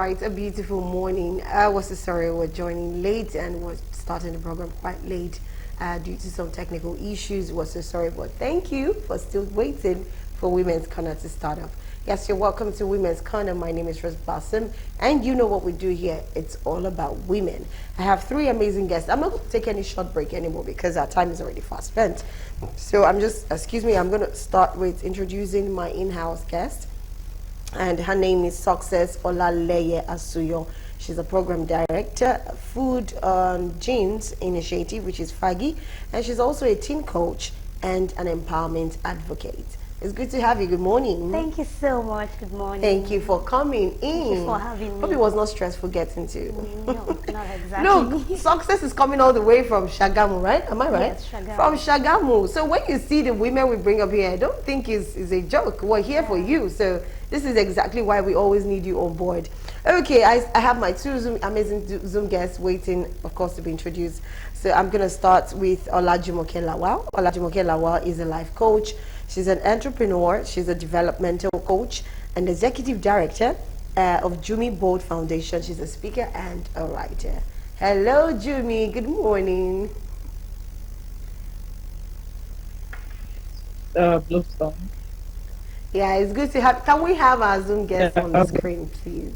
right, a beautiful morning. I was so sorry we're joining late and was starting the program quite late due to some technical issues. Was so sorry, but thank you for still waiting for Women's Corner to start up. Yes, you're welcome to Women's Corner. My name is Rose Blossom, and you know what we do here. It's all about women. I have three amazing guests. I'm not going to take any short break anymore because our time is already fast spent. So I'm going to start with introducing my in-house guest. And her name is Success Olaleye Asuyo. She's a program director, Food on Genes Initiative, which is FAGI, and she's also a teen coach and an empowerment advocate. It's good to have you. Good morning. Thank you so much. Good morning. Thank you for coming in. Thank you for having me. Hope it was not stressful getting to. No, not exactly. Look, Success is coming all the way from Shagamu, right? Am I right? Yes, Shagamu. From Shagamu. So when you see the women we bring up here, I don't think it's a joke. We're here for you. So this is exactly why we always need you on board. Okay, I have my two amazing Zoom guests waiting, of course, to be introduced. So I'm going to start with Olajumoke Lawal. Olajumoke Lawal is a life coach. She's an entrepreneur. She's a developmental coach and executive director of Jumi Bold Foundation. She's a speaker and a writer. Hello, Jumi. Good morning. Blossom. Yeah, it's good to have. Can we have our Zoom guest on the screen, please?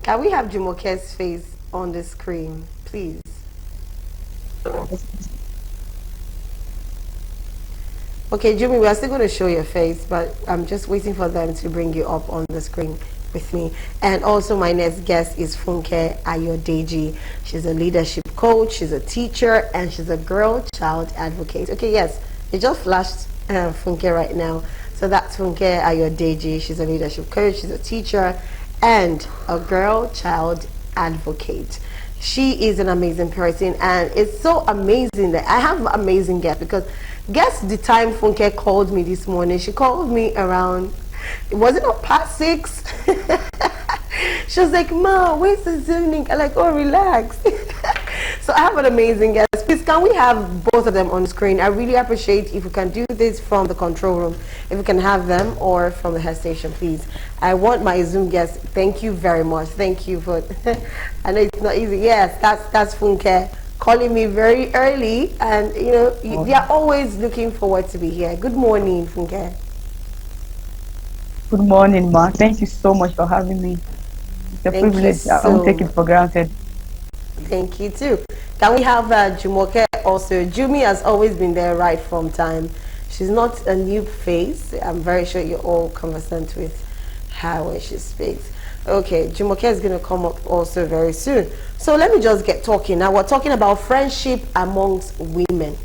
Can we have Jumoke's face on the screen, please? Okay, Jumi, we are still going to show your face, but I'm just waiting for them to bring you up on the screen with me. And also my next guest is Funke Ayodeji. She's a leadership coach, she's a teacher, and she's a girl-child advocate. Okay, yes, it just flashed Funke right now. So that's Funke Ayodeji. She's a leadership coach, she's a teacher, and a girl-child advocate. She is an amazing person, and it's so amazing that I have amazing guests because guess the time Funke called me this morning. She called me around, was it not past 6? She was like, Ma, where's the Zoom link? I'm like, oh, relax. So I have an amazing guest. Please, can we have both of them on screen? I really appreciate if we can do this from the control room. If we can have them or from the head station, please. I want my Zoom guests. Thank you very much. Thank you for, I know it's not easy. Yes, that's Funke calling me very early, and you know, they are always looking forward to be here. Good morning, Funke. Good morning, Ma. Thank you so much for having me. It's a privilege. I won't take it for granted. Thank you too. Can we have Jumoke also? Jumi has always been there right from time. She's not a new face. I'm very sure you're all conversant with her when she speaks. Okay, Jumoke is going to come up also very soon. So let me just get talking. Now we're talking about friendship amongst women.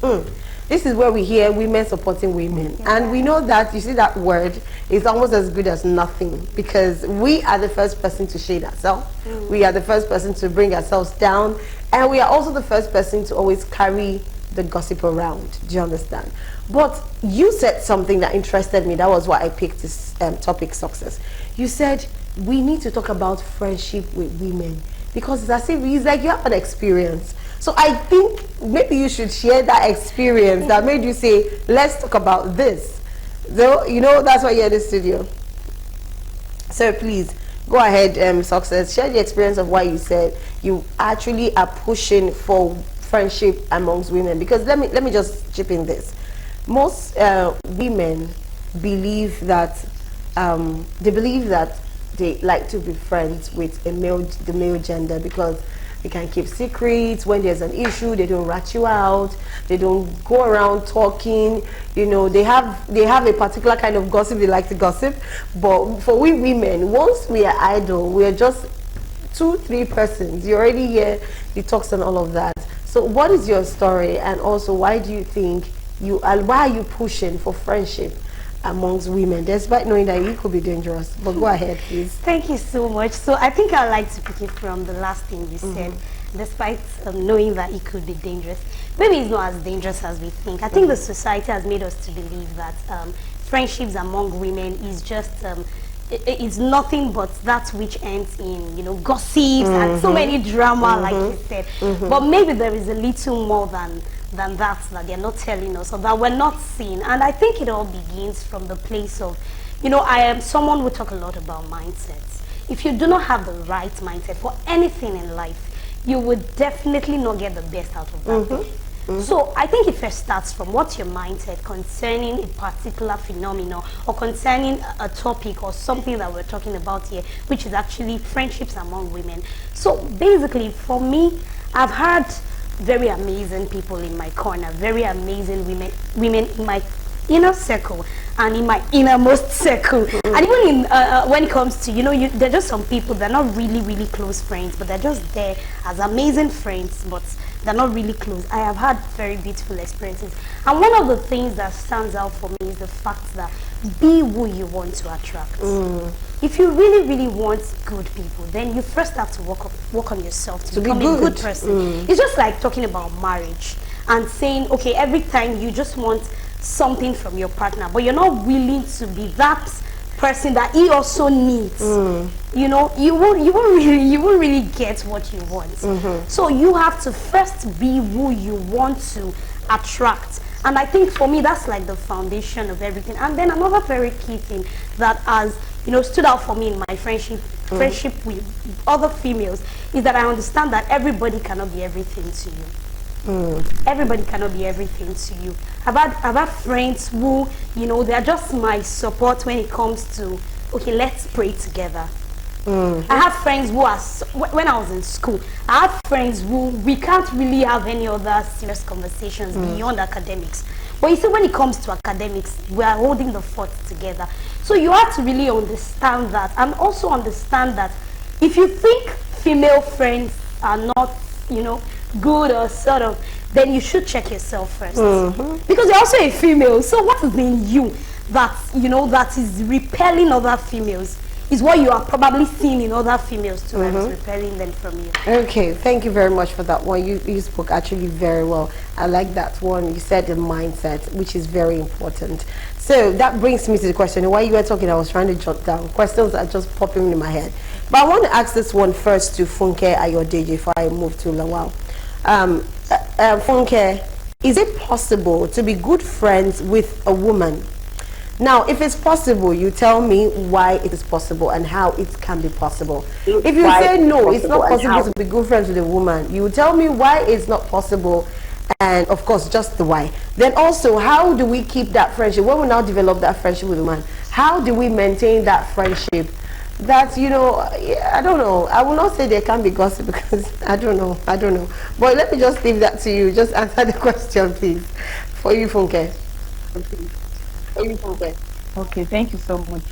This is where we hear women supporting women. Yeah. And we know that, you see that word, is almost as good as nothing because we are the first person to shade ourselves. We are the first person to bring ourselves down. And we are also the first person to always carry the gossip around. Do you understand? But you said something that interested me. That was why I picked this topic, Success. You said we need to talk about friendship with women because it's as if it's like you have an experience. So I think maybe you should share that experience that made you say, let's talk about this. So, you know, that's why you're in the studio. So please, go ahead, Success. Share the experience of why you said you actually are pushing for friendship amongst women. Because let me just chip in this. Most women believe that they like to be friends with the male gender because they can keep secrets. When there's an issue, they don't rat you out. They don't go around talking. You know, they have a particular kind of gossip they like to gossip. But for we women, once we are idle, we are just 2-3 persons. You already hear the talks and all of that. So what is your story? And also, why do you think why are you pushing for friendship amongst women, despite knowing that it could be dangerous? But go ahead, please. Thank you so much. So I think I'd like to pick it from the last thing you said, despite knowing that it could be dangerous. Maybe it's not as dangerous as we think. I think the society has made us to believe that friendships among women is just it's nothing but that which ends in, you know, gossips and so many drama, like you said. But maybe there is a little more than that they're not telling us or that we're not seeing. And I think it all begins from the place of, you know, I am someone who talk a lot about mindsets. if you do not have the right mindset for anything in life, you would definitely not get the best out of that thing. So I think it first starts from what's your mindset concerning a particular phenomenon or concerning a topic or something that we're talking about here, which is actually friendships among women. So basically, for me, I've had very amazing people in my corner, very amazing women in my inner circle and in my innermost circle. And even in when it comes to, there are just some people, they're not really, really close friends, but they're just there as amazing friends, but they're not really close. I have had very beautiful experiences. And one of the things that stands out for me is the fact that be who you want to attract. If you really, really want good people, then you first have to work on yourself to become a good person. It's just like talking about marriage and saying, okay, every time you just want something from your partner, but you're not willing to be that person that he also needs. You won't really get what you want. So you have to first be who you want to attract. And I think for me, that's like the foundation of everything. And then another very key thing that has, stood out for me in my friendship with other females is that I understand that everybody cannot be everything to you. Everybody cannot be everything to you. I've had friends who, they're just my support when it comes to, okay, let's pray together. I have friends who are, when I was in school, I had friends who we can't really have any other serious conversations beyond academics. But you see, when it comes to academics, we are holding the fort together. So you have to really understand that, and also understand that if you think female friends are not, good or sort of, then you should check yourself first. Because you're also a female. So what is in you that, that is repelling other females is what you are probably seeing in other females too, that is repelling them from you. Okay, thank you very much for that one. You spoke actually very well. I like that one. You said the mindset, which is very important. So that brings me to the question. While you were talking, I was trying to jot down. Questions are just popping in my head. But I want to ask this one first to Funke Ayodeji before I move to Lawal. Funke, is it possible to be good friends with a woman? Now, if it's possible, you tell me why it is possible and how it can be possible. If you say no, it's not possible to be good friends with a woman, you tell me why it's not possible, and of course, just the why. Then also, how do we keep that friendship? When we now develop that friendship with a man, how do we maintain that friendship? That, I don't know. I will not say there can be gossip because I don't know. But let me just leave that to you. Just answer the question, please. For you, Funke. Okay, thank you so much.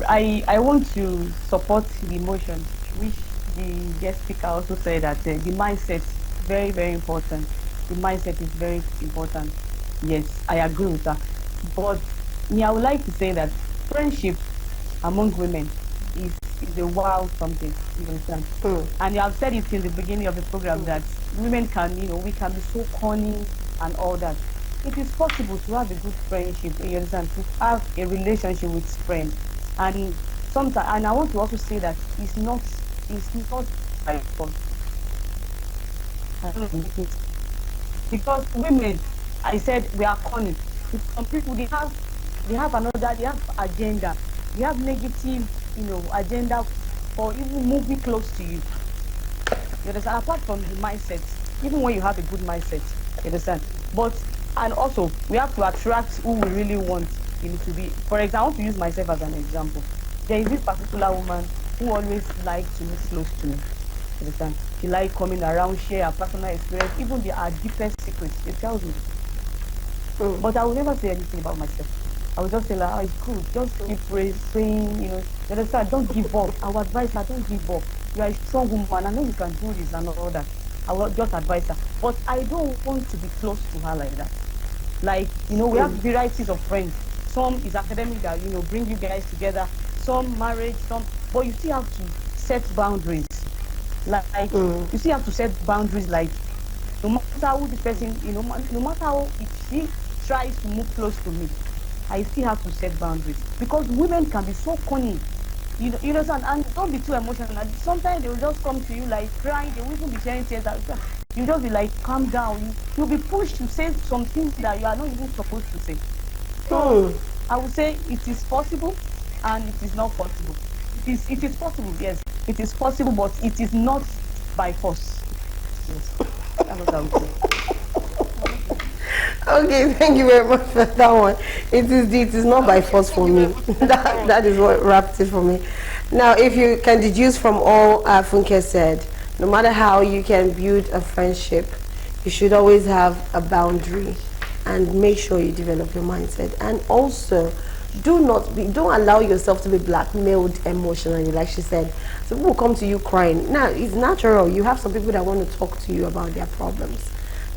I want to support the emotion, which the guest speaker also said that the mindset is very, very important. The mindset is very important. Yes, I agree with that. But I would like to say that friendship among women is a wow something, you understand? And you have said it in the beginning of the program that women can, we can be so cunning and all that. It is possible to have a good friendship, you understand, to have a relationship with friends. And sometimes, and I want to also say that it's not by force. Because women, I said, we are cunning. Some people, they have agenda. They have negative, agenda for even moving close to you. You understand? Apart from the mindset, even when you have a good mindset, you understand? And also, we have to attract who we really want to be. For example, I want to use myself as an example. There is this particular woman who always likes to live close to me. You understand? She likes coming around, share her personal experience, even our deepest secrets. She tells me. But I will never say anything about myself. I will just say, like, it's good. Just keep praying, you understand? Don't give up. I will advise her, don't give up. You are a strong woman. I know you can do this and all that. I will just advise her. But I don't want to be close to her like that. Like, we have varieties of friends. Some is academic that, bring you guys together. Some marriage, but you still have to set boundaries. Like, you still have to set boundaries, like, no matter how the person, no matter how she tries to move close to me, I still have to set boundaries. Because women can be so cunning. You understand? And don't be too emotional. Sometimes they will just come to you like crying. They will even be sharing tears. You just be like, calm down. You'll be pushed to say some things that you are not even supposed to say. So I would say it is possible and it is not possible. it is possible. Yes, it is possible, but it is not by force. Yes, that's what I would say. Okay, thank you very much for that one. It is not by force for me. That is what wrapped it for me. Now, if you can deduce from all Funke said, no matter how you can build a friendship, you should always have a boundary and make sure you develop your mindset. And also, don't allow yourself to be blackmailed emotionally, like she said. So people come to you crying. Now, it's natural. You have some people that want to talk to you about their problems.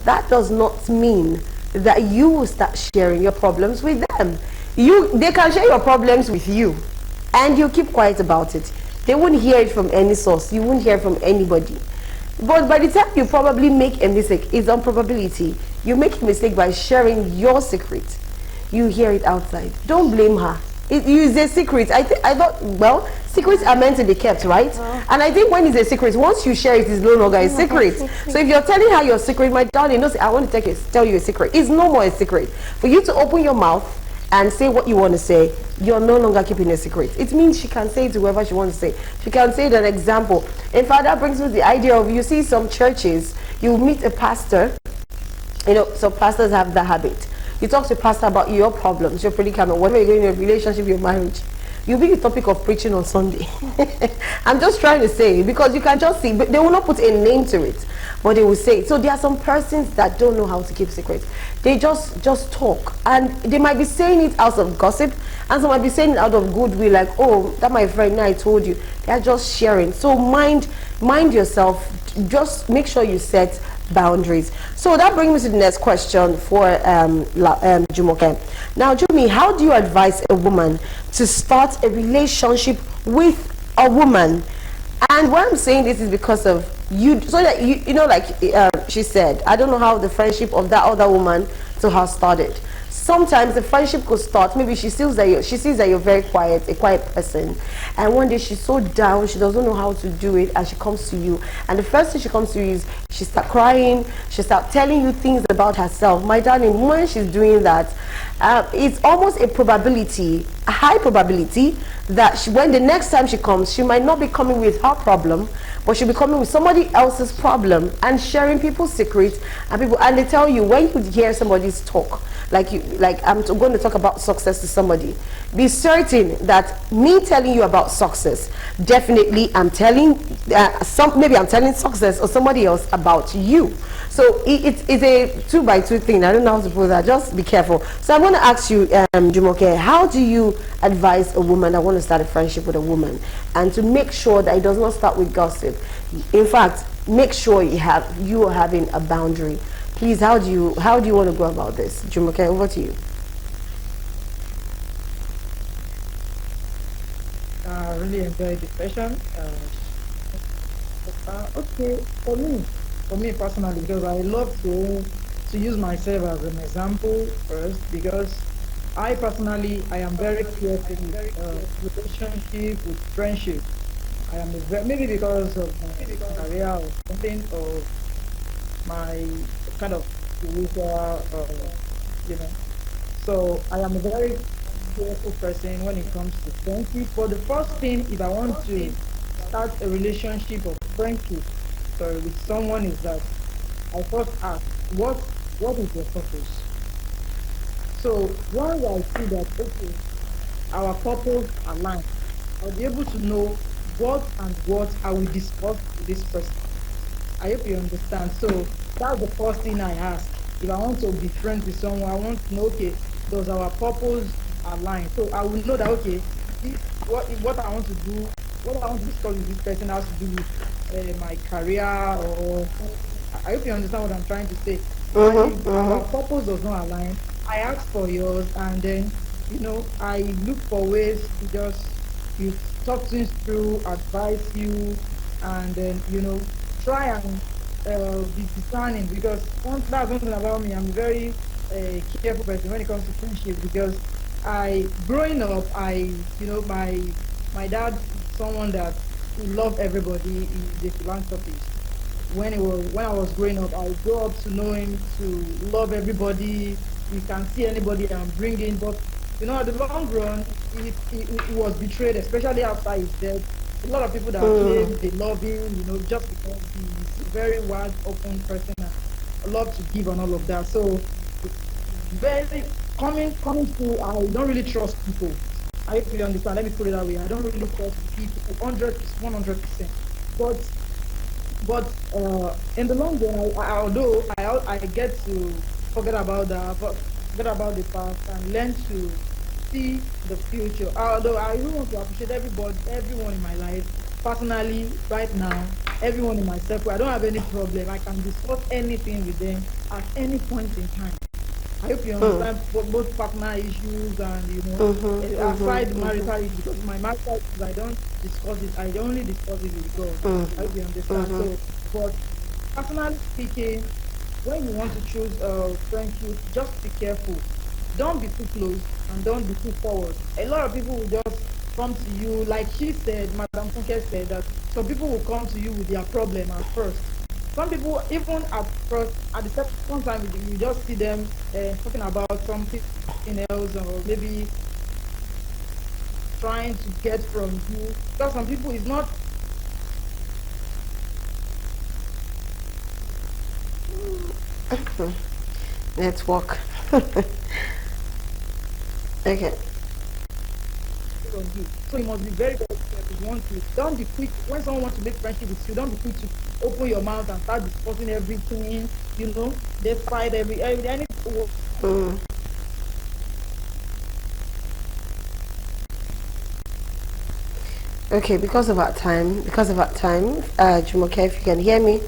That does not mean that you will start sharing your problems with them. They can share your problems with you, and you keep quiet about it. They won't hear it from any source. You won't hear from anybody. But by the time you probably make a mistake, it's on probability. You make a mistake by sharing your secret. You hear it outside. Don't blame her. It is a secret. I thought, well, secrets are meant to be kept, right? And I think when it's a secret, once you share it, it's no longer a secret. So if you're telling her your secret, my darling, no, I want to tell you a secret. It's no more a secret. For you to open your mouth and say what you want to say, you're no longer keeping a secret. It means she can say it to whoever she wants to say. She can say it an example. In fact, that brings me to the idea of, you see some churches, you meet a pastor, some pastors have the habit. You talk to a pastor about your problems, your predicament, whatever you're going in a relationship, your marriage. You'll be the topic of preaching on Sunday. I'm just trying to say, because you can just see, but they will not put a name to it, but they will say it. So there are some persons that don't know how to keep secrets. They just talk, and they might be saying it out of gossip, and some might be saying it out of goodwill, like, oh, that my friend, I told you. They're just sharing. So mind yourself. Just make sure you set boundaries. So that brings me to the next question for Jumoke. Now, Jumi, how do you advise a woman to start a relationship with a woman? And why I'm saying this is because of you, so that like she said, I don't know how the friendship of that other woman to her started. Sometimes the friendship could start, maybe she sees that you're very quiet, a quiet person, and one day she's so down, she doesn't know how to do it, and she comes to you, and the first thing she comes to you is she start crying, she start telling you things about herself. My darling, when she's doing that, it's almost a high probability that when the next time she comes, she might not be coming with her problem, but she'll be coming with somebody else's problem and sharing people's secrets. And they tell you, when you hear somebody's talk, like I'm going to talk about success to somebody, be certain that me telling you about success, definitely I'm telling maybe I'm telling success or somebody else about you. So it's a 2x2 thing. I don't know how to put that. Just be careful. So I'm going to ask you, Jumoke, how do you advise a woman that want to start a friendship with a woman, and to make sure that it does not start with gossip? In fact, make sure you are having a boundary. Please, how do you want to go about this? Jumoke, over to you. I really enjoyed the session. Okay, for me personally, because I love to use myself as an example first, because I am very careful with relationship, with friendship. I am maybe because of my career or something, or my kind of spiritual, So I am a very careful person when it comes to friendship. But the first thing, if I want to start a relationship or friendship with someone, is that I first ask, what is your purpose? So once I see that, okay, our purpose align, I'll be able to know what I will discuss with this person. I hope you understand. So that's the first thing I ask. If I want to be friends with someone, I want to know, okay, does our purpose align? So I will know that, okay, what I want to do, what I want to discuss with this person has to do with my career, or I hope you understand what I'm trying to say. If our purpose does not align, I ask for yours, and then I look for ways to just talk things through, advise you, and then try and be discerning, because that's one thing about me. I'm a very careful person when it comes to friendship, because growing up, my dad, someone that loved everybody, is a philanthropist. When I was growing up, I grew up to know him to love everybody. You can see anybody and bring in, but at the long run, he was betrayed, especially after his death. A lot of people that claim they love him, just because he's a very wide open person and love to give and all of that. So very coming to, I don't really trust people. I hope you understand. Let me put it that way. I don't really trust people 100%. But in the long run, although I get to forget about the past and learn to see the future. Although I really want to appreciate everyone in my life. Personally, right now, everyone in my circle, I don't have any problem. I can discuss anything with them at any point in time. I hope you understand both partner issues and aside marital issues, because my marital issues I don't discuss it. I only discuss it with God. I hope you understand. So, but personally speaking, when you want to choose a friendship, just be careful. Don't be too close and don't be too forward. A lot of people will just come to you, like she said, Madam Funke said, that some people will come to you with their problem at first. Some people, even at first, at the second time, you just see them talking about something else, or maybe trying to get from you. Because some people is not. Network. Okay. From you. So you must be very, very careful. You want to, don't be quick when someone wants to make friendship with you. Don't be quick to open your mouth and start discussing everything. Despite anything. Okay, because of our time, Jumoke, if you can hear me.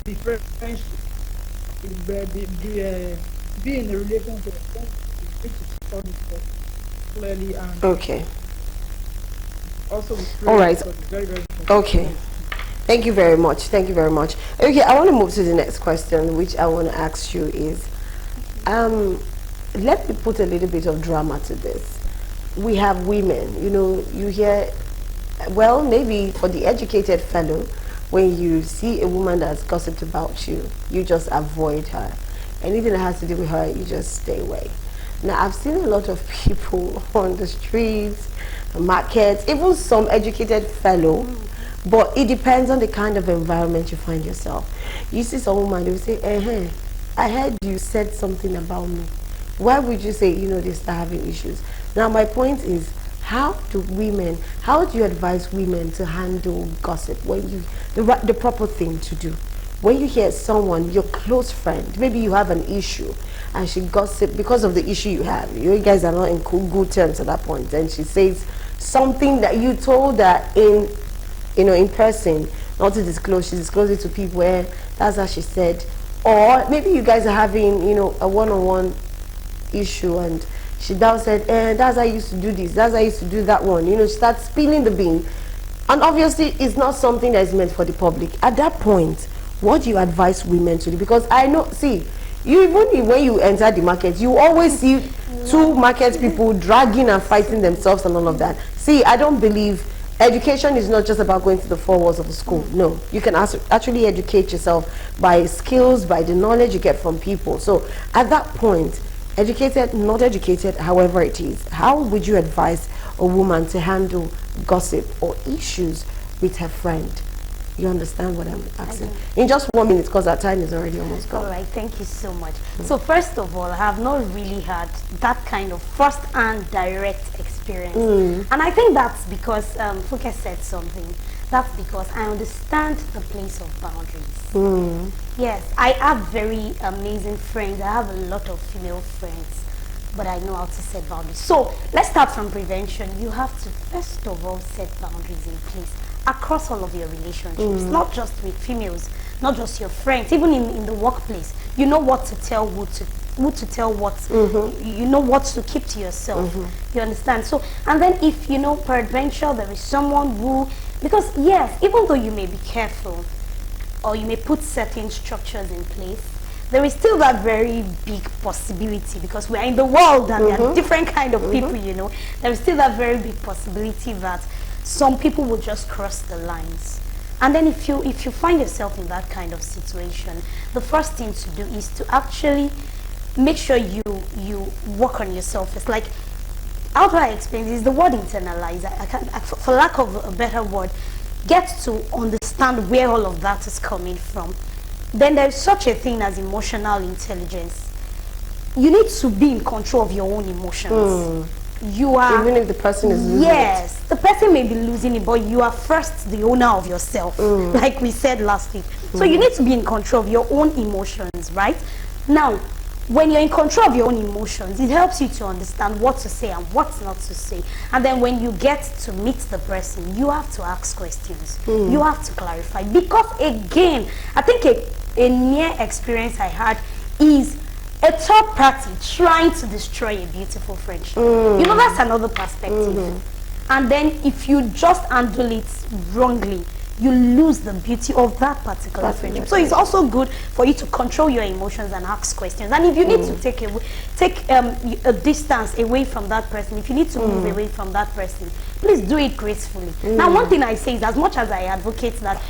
Be friendship. Be in a relationship. Clearly and okay. Also with all right. Very, very important. Okay. Thank you very much. Okay, I want to move to the next question, which I want to ask you is, let me put a little bit of drama to this. We have women, you hear, well, maybe for the educated fellow, when you see a woman that's gossiped about you, you just avoid her. Anything that has to do with her, you just stay away. Now, I've seen a lot of people on the streets, markets, even some educated fellow, but it depends on the kind of environment you find yourself. You see some woman, they will say, I heard you said something about me. Why would you say, they start having issues? Now, my point is, how do you advise women to handle gossip when the proper thing to do? When you hear someone, your close friend, maybe you have an issue and she gossip because of the issue you have. You guys are not in good terms at that point. And she says something that you told her in person, not to disclose. She disclosed it to people where that's how she said. Or maybe you guys are having, a one-on-one issue and she now said, that's how I used to do this, that's how I used to do that one. She starts spilling the bean. And obviously, it's not something that is meant for the public. At that point, what do you advise women to do? Because I know, see, even when you enter the market, you always see two market people dragging and fighting themselves and all of that. See, I don't believe education is not just about going to the four walls of a school. No, you can actually educate yourself by skills, by the knowledge you get from people. So at that point, educated, not educated, however it is, how would you advise a woman to handle gossip or issues with her friend? You understand what I'm asking? In just 1 minute, because our time is already almost gone. All right, thank you so much. So first of all, I have not really had that kind of first-hand direct experience. And I think that's because Funke said something. That's because I understand the place of boundaries. Yes, I have very amazing friends. I have a lot of female friends, but I know how to set boundaries. So let's start from prevention. You have to first of all set boundaries in place across all of your relationships, not just with females, not just your friends, even in the workplace. You know what to tell who to tell what. You know what to keep to yourself. You understand? So, and then if peradventure there is someone who, because yes, even though you may be careful or you may put certain structures in place, there is still that very big possibility, because we are in the world and there are different kind of people, there is still that very big possibility that some people will just cross the lines. And then if you find yourself in that kind of situation, the first thing to do is to actually make sure you work on yourself. It's like, how do I explain this? The word internalize. For lack of a better word, get to understand where all of that is coming from. Then there's such a thing as emotional intelligence. You need to be in control of your own emotions. You are, even if the person is losing yes, the person may be losing it, but you are first the owner of yourself, like we said last week. So you need to be in control of your own emotions, right? Now, when you're in control of your own emotions, it helps you to understand what to say and what not to say. And then when you get to meet the person, you have to ask questions. You have to clarify. Because again, I think a near experience I had is a third party trying to destroy a beautiful friendship. You know, that's another perspective. And then if you just handle it wrongly, you lose the beauty of that particular friendship. So it's also good for you to control your emotions and ask questions. And if you need to take a distance away from that person, if you need to move away from that person, please do it gracefully. Now, one thing I say is, as much as I advocate that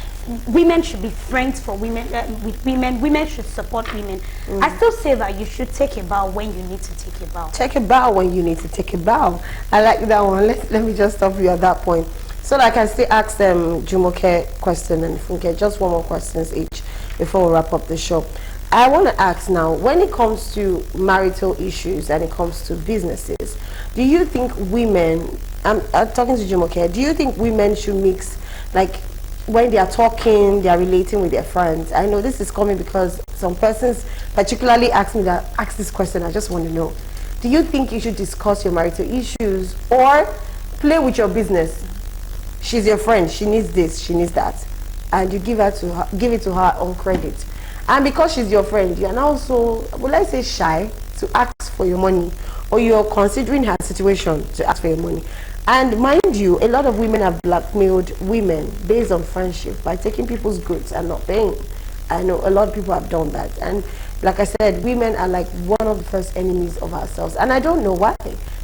women should be friends for women, with women, women should support women, I still say that you should take a bow when you need to take a bow. Take a bow when you need to take a bow. I like that one. Let me just stop you at that point, so that I can still ask them Jumoke question and Funke just one more questions each before we wrap up the show. I want to ask now, when it comes to marital issues and it comes to businesses, do you think women, I'm talking to Jumoke, do you think women should mix, like when they are talking, they are relating with their friends? I know this is coming because some persons particularly ask this question. I just want to know, do you think you should discuss your marital issues or play with your business? She's your friend, she needs this, she needs that, and you give it to her on credit. And because she's your friend, you are now so, will I say, shy to ask for your money, or you're considering her situation to ask for your money. And mind you, a lot of women have blackmailed women based on friendship by taking people's goods and not paying. I know a lot of people have done that. And like I said, women are like one of the first enemies of ourselves. And I don't know why.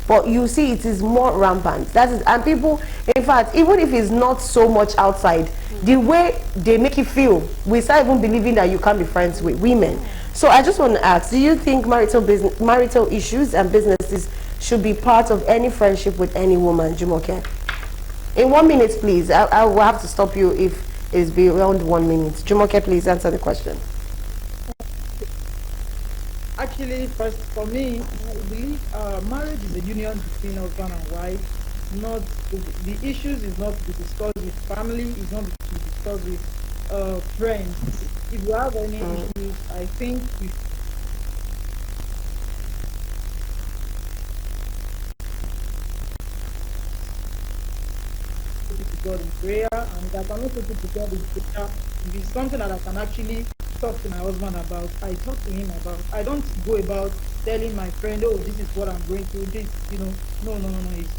But you see, it is more rampant. That is, and people, in fact, even if it's not so much outside, the way they make you feel, we start even believing that you can't be friends with women. So I just want to ask, do you think marital issues and businesses should be part of any friendship with any woman, Jumoke? In 1 minute, please. I will have to stop you if it's beyond 1 minute. Jumoke, please answer the question. Actually, first, for me, I believe marriage is a union between husband and wife. Not the issues is not to be discussed with family, is not to be discussed with friends. If you have any issues, I think you put it to God in prayer, and if I cannot put it to God in prayer, if it's something that I can actually talk to my husband about, I talk to him about. I don't go about telling my friend, oh, this is what I'm going through, this, no.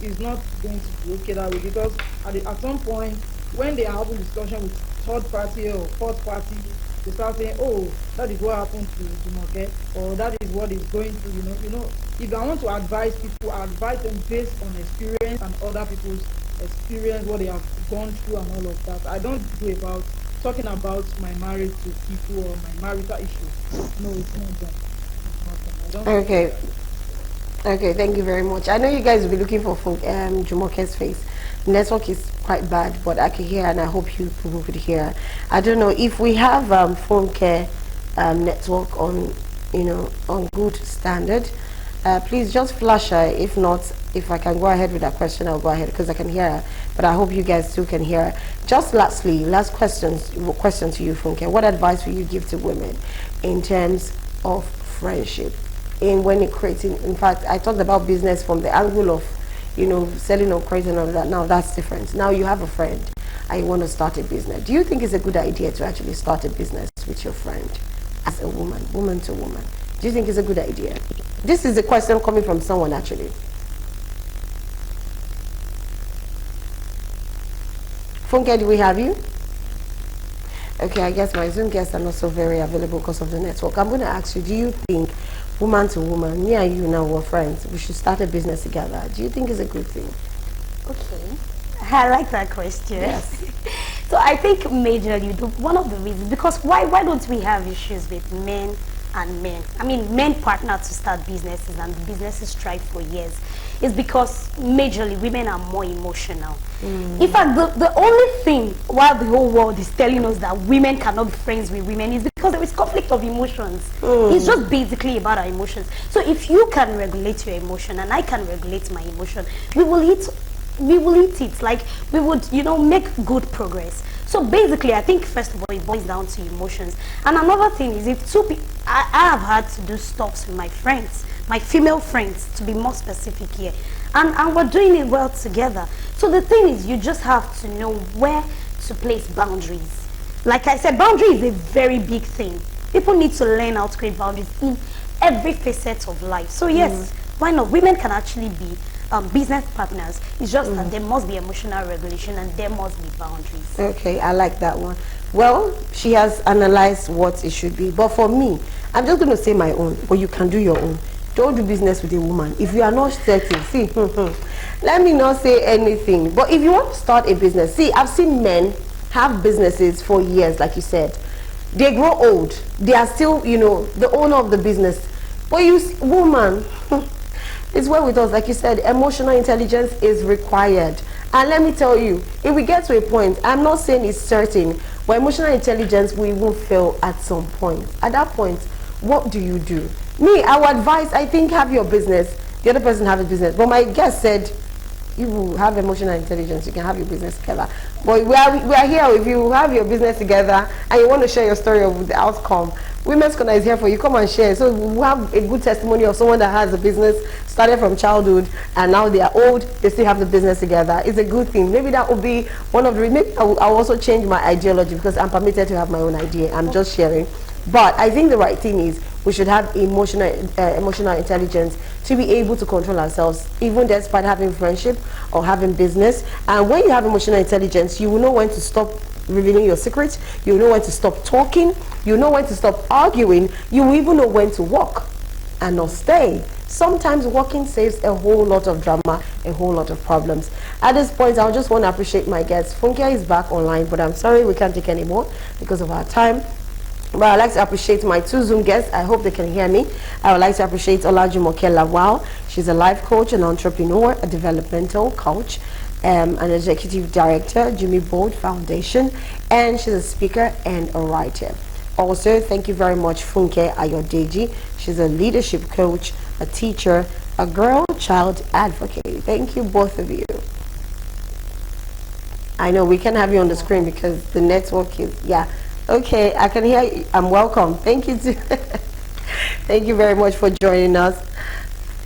It's not going to be okay that way, because at some point, when they are having discussion with third party or fourth party, they start saying, oh, that is what happened to Jumoke, or that is what is going through, If I want to advise people, I advise them based on experience and other people's experience, what they have gone through and all of that. I don't go about talking about my marriage to people or my marital issues. No, it's not done. I don't. Okay, thank you very much. I know you guys will be looking for Jumoke's face. Network is quite bad, but I can hear, and I hope you people could hear. I don't know if we have phone care network on, on good standard. Please just flash her. If not, if I can go ahead with that question, I'll go ahead because I can hear her. But I hope you guys too can hear her. Just lastly, last question to you, Funke. What advice will you give to women in terms of friendship? In fact, I talked about business from the angle of, selling or creating all that. Now that's different. Now you have a friend and you want to start a business. Do you think it's a good idea to actually start a business with your friend as a woman to woman? Do you think it's a good idea? This is a question coming from someone actually. Funke, do we have you? Okay, I guess my Zoom guests are not so very available because of the network. I'm going to ask you, do you think woman to woman, me and you now were friends, we should start a business together? Do you think it's a good thing? Okay, I like that question. Yes. So I think majorly one of the reasons, because why don't we have issues with men and men, I mean men partner to start businesses and businesses strive for years, is because majorly women are more emotional. In fact, the only thing while the whole world is telling us that women cannot be friends with women is because there is conflict of emotions. It's just basically about our emotions. So if you can regulate your emotion and I can regulate my emotion, we will eat it, like we would, you know, make good progress. So basically, I think first of all, it boils down to emotions. And another thing is, if I have had to do stuff with my friends, my female friends, to be more specific here, and we're doing it well together. So the thing is, you just have to know where to place boundaries. Like I said, boundary is a very big thing. People need to learn how to create boundaries in every facet of life. So yes, why not? Women can actually be business partners. It's just that there must be emotional regulation and there must be boundaries. Okay, I like that one. Well, she has analyzed what it should be. But for me, I'm just going to say my own, but you can do your own. Don't do business with a woman. If you are not certain, see, let me not say anything. But if you want to start a business, see, I've seen men have businesses for years, like you said. They grow old. They are still, you know, the owner of the business. But you, woman, it's well with us. Like you said, emotional intelligence is required. And let me tell you, if we get to a point, I'm not saying it's certain, but emotional intelligence will even fail at some point. At that point, what do you do? Me, I would advise, I think, have your business. The other person have a business. But my guest said, you will have emotional intelligence, you can have your business together. But we are here. If you have your business together and you want to share your story of the outcome, Women's Corner is here for you. Come and share. So we have a good testimony of someone that has a business, started from childhood, and now they are old, they still have the business together. It's a good thing. Maybe that will be one of the, maybe I'll also change my ideology because I'm permitted to have my own idea. I'm just sharing. But I think the right thing is we should have emotional intelligence to be able to control ourselves, even despite having friendship or having business. And when you have emotional intelligence, you will know when to stop revealing your secrets. You will know when to stop talking. You will know when to stop arguing. You will even know when to walk and not stay. Sometimes walking saves a whole lot of drama, a whole lot of problems. At this point, I just want to appreciate my guests. Funke is back online, but I'm sorry we can't take any more because of our time. But I'd like to appreciate my two Zoom guests. I hope they can hear me. I would like to appreciate Olajumoke Lawal. She's a life coach, an entrepreneur, a developmental coach, an executive director, Jimmy Bold Foundation, and she's a speaker and a writer. Also, thank you very much, Funke Ayodeji. She's a leadership coach, a teacher, a girl-child advocate. Thank you, both of you. I know we can have you on the screen because the network is, yeah. Okay, I can hear you. I'm welcome. Thank you too. Thank you very much for joining us.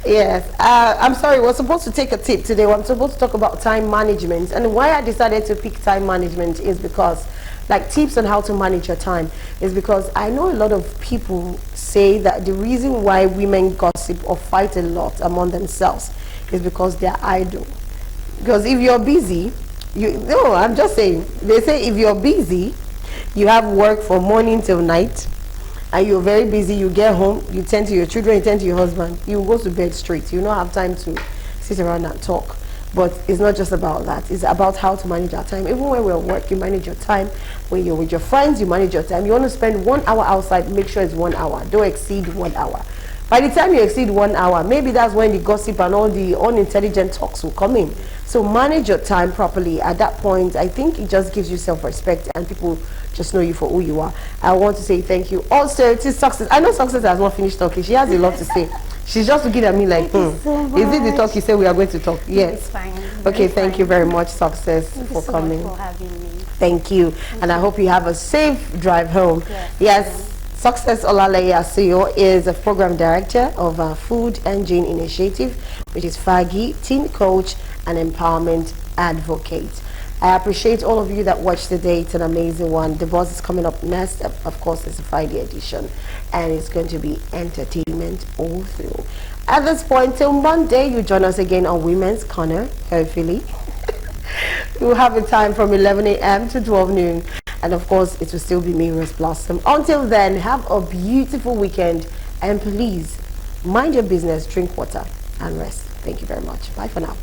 Yes, I'm sorry, we're supposed to take a tip today. I'm supposed to talk about time management. And why I decided to pick time management is because, like, tips on how to manage your time is because I know a lot of people say that the reason why women gossip or fight a lot among themselves is because they're idle. Because if you're busy, no, I'm just saying, they say if you're busy, you have work from morning till night, and you're very busy, you get home, you tend to your children, you tend to your husband, you go to bed straight. You don't have time to sit around and talk. But it's not just about that. It's about how to manage our time. Even when we're at work, you manage your time. When you're with your friends, you manage your time. You want to spend 1 hour outside, make sure it's 1 hour. Don't exceed 1 hour. By the time you exceed 1 hour, maybe that's when the gossip and all the unintelligent talks will come in. So manage your time properly. At that point, I think it just gives you self-respect and people just know you for who you are. I want to say thank you. Also to Success. I know Success has not finished talking. She has a lot to say. She's just looking at me like, so is it the talk you said we are going to talk? Yes. It's fine. Okay, It's thank fine. you very much, Success, Thank for you so coming. much for having me. Thank you. And I hope you have a safe drive home. Yes. Success Olaleye Asio is a program director of our Food Engine Initiative, which is FAGI, teen coach and empowerment advocate. I appreciate all of you that watched today. It's an amazing one. The Boss is coming up next. Of course, it's a Friday edition, and it's going to be entertainment all through. At this point, till Monday, you join us again on Women's Corner, hopefully. We'll have a time from 11 a.m. to 12 noon. And of course, it will still be me, Rose Blossom. Until then, have a beautiful weekend. And please, mind your business, drink water, and rest. Thank you very much. Bye for now.